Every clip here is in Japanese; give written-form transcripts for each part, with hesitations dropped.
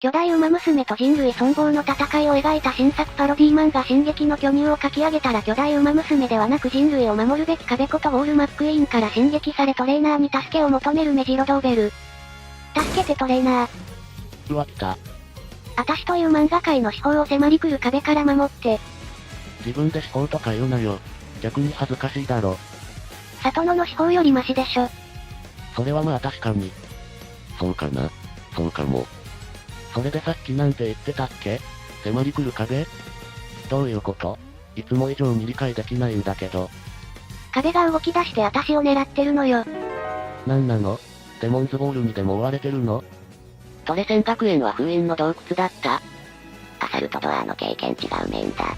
巨大馬娘と人類存亡の戦いを描いた新作パロディ漫画進撃の巨乳を書き上げたら巨大馬娘ではなく人類を守るべき壁ことウォールマックイーンから進撃されトレーナーに助けを求めるメジロドーベル。助けてトレーナー。うわ来た。あたしという漫画界の司法を迫り来る壁から守って。自分で司法とか言うなよ。逆に恥ずかしいだろ。里野の司法よりマシでしょ。それはまあ確かに。そうかな。そうかも。それでさっきなんて言ってたっけ？迫り来る壁？どういうこと？いつも以上に理解できないんだけど。壁が動き出してあたしを狙ってるのよ。なんなの？デモンズボールにでも追われてるの？トレセン学園は封印の洞窟だった？アサルトドアの経験値がうめえんだ。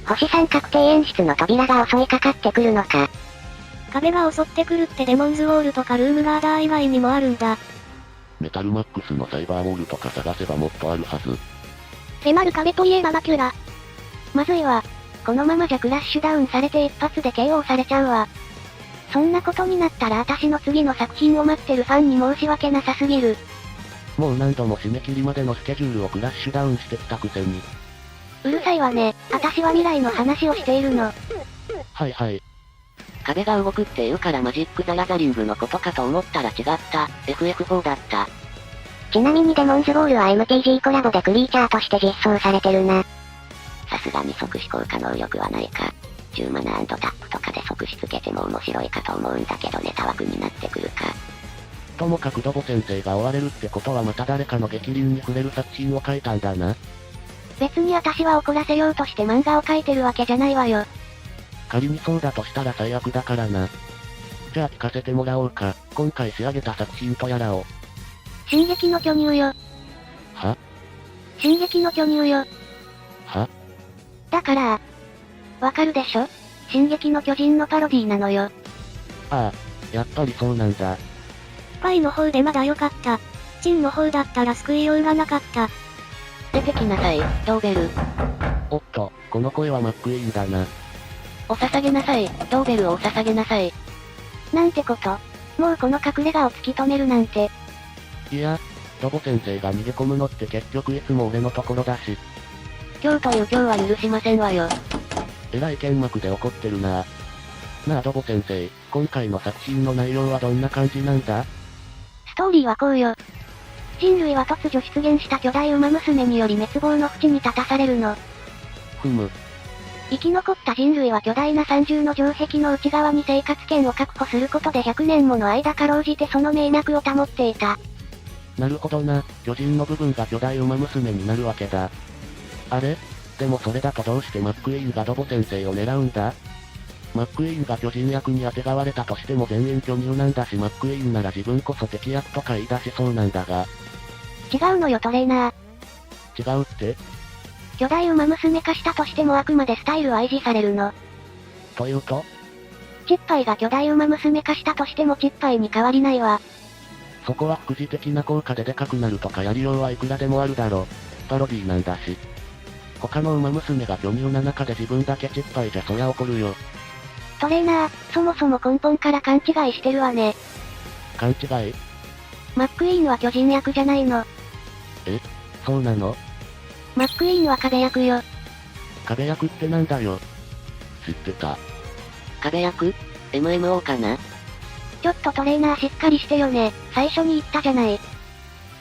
星3確定演出の扉が襲いかかってくるのか。壁が襲ってくるってデモンズウォールとかルームガーダー以外にもあるんだ。メタルマックスのサイバーウォールとか探せばもっとあるはず。迫る壁といえばマキュラ。まずいわ。このままじゃクラッシュダウンされて一発で KO されちゃうわ。そんなことになったら私の次の作品を待ってるファンに申し訳なさすぎる。もう何度も締め切りまでのスケジュールをクラッシュダウンしてきたくせに。うるさいわね。私は未来の話をしているの。はいはい。壁が動くって言うからマジック・ザ・ラザリングのことかと思ったら違った。FF4 だった。ちなみにデモンズボールは MTG コラボでクリーチャーとして実装されてるな。さすがに即死効果能力はないか。10マナ&タップとかで即死つけても面白いかと思うんだけどネタ枠になってくるか。ともかくドボ先生が追われるってことはまた誰かの激流に触れる作品を書いたんだな。別に私は怒らせようとして漫画を描いてるわけじゃないわよ。仮にそうだとしたら最悪だからな。じゃあ聞かせてもらおうか。今回仕上げた作品とやらを。進撃の巨乳よ。は？進撃の巨乳よ。は？だから、わかるでしょ？進撃の巨人のパロディなのよ。ああ、やっぱりそうなんだ。パイの方でまだ良かった。チンの方だったら救いようがなかった。出てきなさい、ドーベル。おっと、この声はマックイーンだな。お捧げなさい、ドーベルをお捧げなさい。なんてこと。もうこの隠れ家を突き止めるなんて。いや、ドボ先生が逃げ込むのって結局いつも俺のところだし。今日という今日は許しませんわよ。えらい剣幕で怒ってるな。なあドボ先生、今回の作品の内容はどんな感じなんだ？ストーリーはこうよ。人類は突如出現した巨大馬娘により滅亡の淵に立たされるの。ふむ。生き残った人類は巨大な三重の城壁の内側に生活圏を確保することで100年もの間かろうじてその命脈を保っていた。なるほどな、巨人の部分が巨大馬娘になるわけだ。あれ？でもそれだとどうしてマックイーンがドボ先生を狙うんだ？マックイーンが巨人役にあてがわれたとしても全員巨乳なんだしマックイーンなら自分こそ敵役とか言い出しそうなんだが。違うのよトレーナー。違うって？巨大馬娘化したとしてもあくまでスタイルは維持されるの。というと？チッパイが巨大馬娘化したとしてもチッパイに変わりないわ。そこは副次的な効果ででかくなるとかやりようはいくらでもあるだろ。パロディなんだし。他の馬娘が巨乳な中で自分だけチッパイじゃそりゃ怒るよ。トレーナー、そもそも根本から勘違いしてるわね。勘違い？マックイーンは巨人役じゃないの。え？そうなの？マックイーンは壁役よ。壁役ってなんだよ。知ってた。壁役？ MMO かな？ちょっとトレーナーしっかりしてよね。最初に言ったじゃない。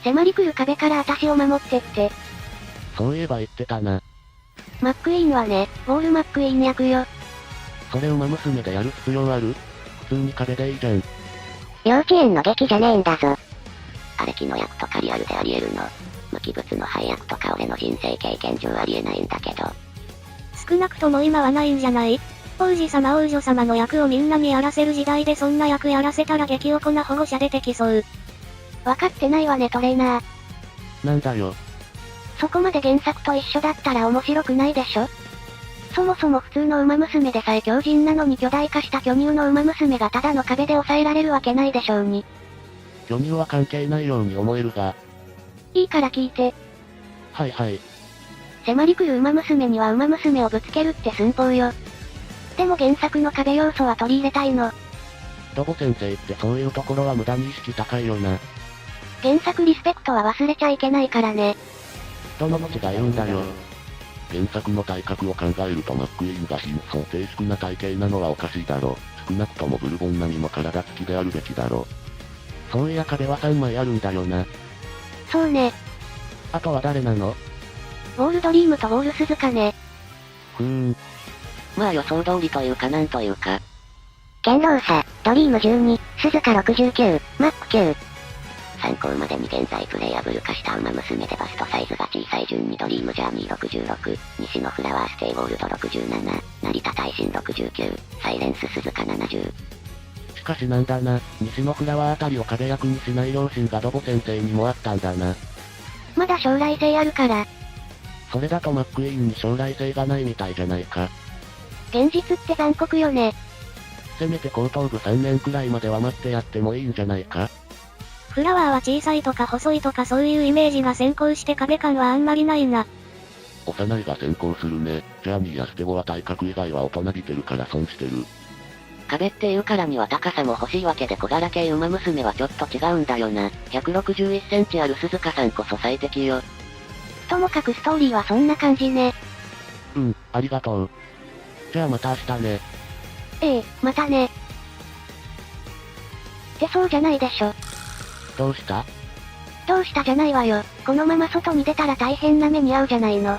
迫り来る壁から私を守ってって。そういえば言ってたな。マックイーンはね、ウォールマックイーン役よ。それ馬娘でやる必要ある？普通に壁でいいじゃん。幼稚園の劇じゃねえんだぞ。アレキの役とかリアルでありえるの。無機物の配役とか俺の人生経験上ありえないんだけど。少なくとも今はないんじゃない？王子様王女様の役をみんなにやらせる時代でそんな役やらせたら激おこな保護者出てきそう。わかってないわねトレーナー。なんだよ。そこまで原作と一緒だったら面白くないでしょ？そもそも普通の馬娘でさえ強靭なのに巨大化した巨乳の馬娘がただの壁で抑えられるわけないでしょうに。巨乳は関係ないように思えるが。いいから聞いて。はいはい。迫り来る馬娘には馬娘をぶつけるって寸法よ。でも原作の壁要素は取り入れたいの。ドボ先生ってそういうところは無駄に意識高いよな。原作リスペクトは忘れちゃいけないからね。人の口が言うんだよ。原作の体格を考えるとマックイーンが貧相低粛な体型なのはおかしいだろ。少なくともブルボン並みの体つきであるべきだろ。そういや壁は3枚あるんだよな。そうね。あとは誰なの？ウォールドリームとウォール鈴鹿ね。まあ予想通りというかなんというか。堅牢さ、ドリーム12、鈴鹿69、マック9。参考までに現在プレイアブル化した馬娘でバストサイズが小さい順にドリームジャーニー66、西のフラワーステイゴールド67、成田大臣69、サイレンス鈴鹿70。しかしなんだな、西のフラワーあたりを影役にしない良心がドボ先生にもあったんだな。まだ将来性あるから。それだとマックイーンに将来性がないみたいじゃないか。現実って残酷よね。せめて高等部3年くらいまでは待ってやってもいいんじゃないか。フラワーは小さいとか細いとかそういうイメージが先行して壁感はあんまりないな。幼いが先行するね。ジャーニーやステゴは体格以外は大人びてるから損してる。壁っていうからには高さも欲しいわけで小柄系馬娘はちょっと違うんだよな。161センチある鈴鹿さんこそ最適よ。ともかくストーリーはそんな感じね。ありがとう。じゃあまた明日ね。またね。ってそうじゃないでしょ。どうした？どうしたじゃないわよ。このまま外に出たら大変な目に遭うじゃないの。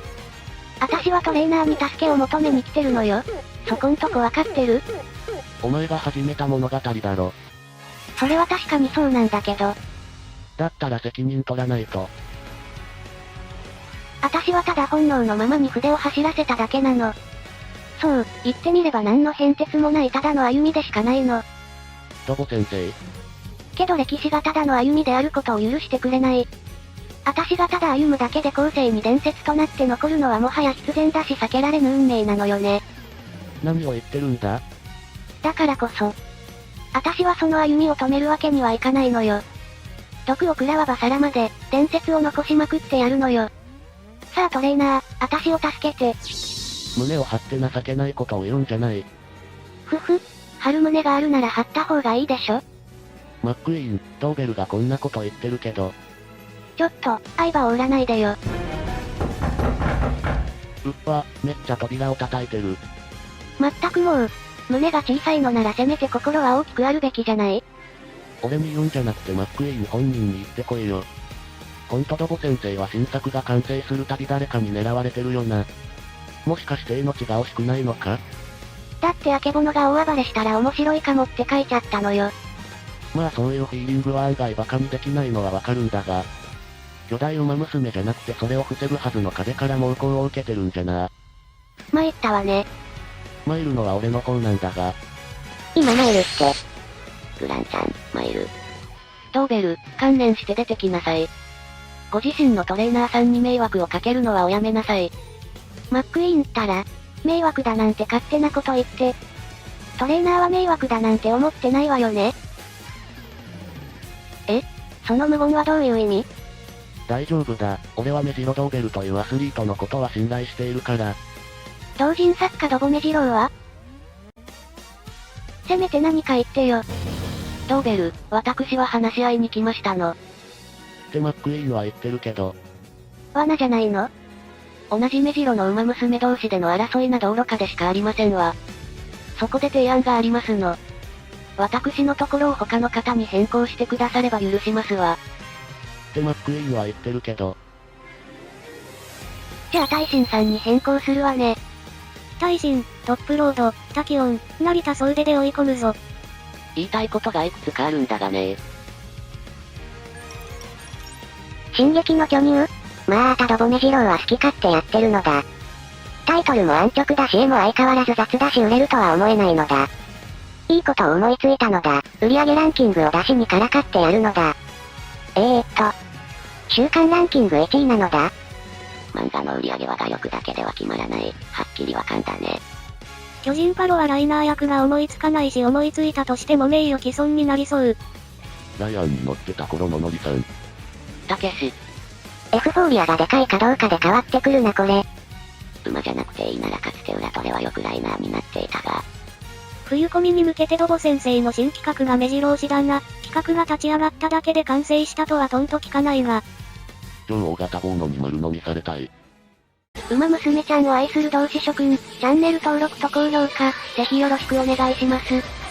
私はトレーナーに助けを求めに来てるのよ。そこんとこわかってる？お前が始めた物語だろ。それは確かにそうなんだけど。だったら責任取らないと。私はただ本能のままに筆を走らせただけなの。そう、言ってみれば何の変哲もないただの歩みでしかないの。ドボ先生。けど歴史がただの歩みであることを許してくれない。私がただ歩むだけで後世に伝説となって残るのはもはや必然だし避けられぬ運命なのよね。何を言ってるんだ？だからこそ。私はその歩みを止めるわけにはいかないのよ。毒を食らわば皿まで、伝説を残しまくってやるのよ。さあトレーナー、私を助けて。胸を張って情けないことを言うんじゃない。張る胸があるなら張った方がいいでしょ。マックイーン、ドーベルがこんなこと言ってるけど。ちょっと、相場を売らないでよ。めっちゃ扉を叩いてる。まったくもう、胸が小さいのならせめて心は大きくあるべきじゃない？俺に言うんじゃなくてマックイーン本人に言ってこいよ。ほんとドボ先生は新作が完成するたび誰かに狙われてるよな。もしかして命が惜しくないのか？だってあけぼのが大暴れしたら面白いかもって書いちゃったのよ。まあそういうフィーリングは案外バカにできないのはわかるんだが。巨大馬娘じゃなくてそれを防ぐはずの壁から猛攻を受けてるんじゃな。参ったわね。参るのは俺の方なんだが。今参るって。グランちゃん、参る。ドーベル、観念して出てきなさい。ご自身のトレーナーさんに迷惑をかけるのはおやめなさい。マックイーンったら、迷惑だなんて勝手なこと言って。トレーナーは迷惑だなんて思ってないわよね。その無言はどういう意味？大丈夫だ。俺はメジロドーベルというアスリートのことは信頼しているから。同人作家ドボメジローは？せめて何か言ってよ。ドーベル、私は話し合いに来ましたの。ってマックイーンは言ってるけど。罠じゃないの？同じメジロの馬娘同士での争いな道路下でしかありませんわ。そこで提案がありますの。私のところを他の方に変更してくだされば許しますわ。ってマックイーンは言ってるけど。じゃあ大臣さんに変更するわね。大臣、トップロード、タキオン、成田総出で追い込むぞ。言いたいことがいくつかあるんだがね。進撃の巨乳？まあドボメジローは好き勝手やってるのだ。タイトルも安直だし絵も相変わらず雑だし売れるとは思えないのだ。いいことを思いついたのだ。売上ランキングを出しにからかってやるのだ。週間ランキング1位なのだ。漫画の売り上げは画力だけでは決まらない。はっきりわかんだね。巨人パロはライナー役が思いつかないし思いついたとしても名誉毀損になりそう。ライアンに乗ってた頃のノリさん。たけし。エフフォーリアがでかいかどうかで変わってくるなこれ。馬じゃなくていいならかつて裏トレはよくライナーになっていたが。冬コミに向けてドボ先生の新企画が目白押しだな。企角が立ち上がっただけで完成したとはとんと聞かないが。超大型棒のに丸飲みされたい。馬娘ちゃんを愛する同志諸君、チャンネル登録と高評価、ぜひよろしくお願いします。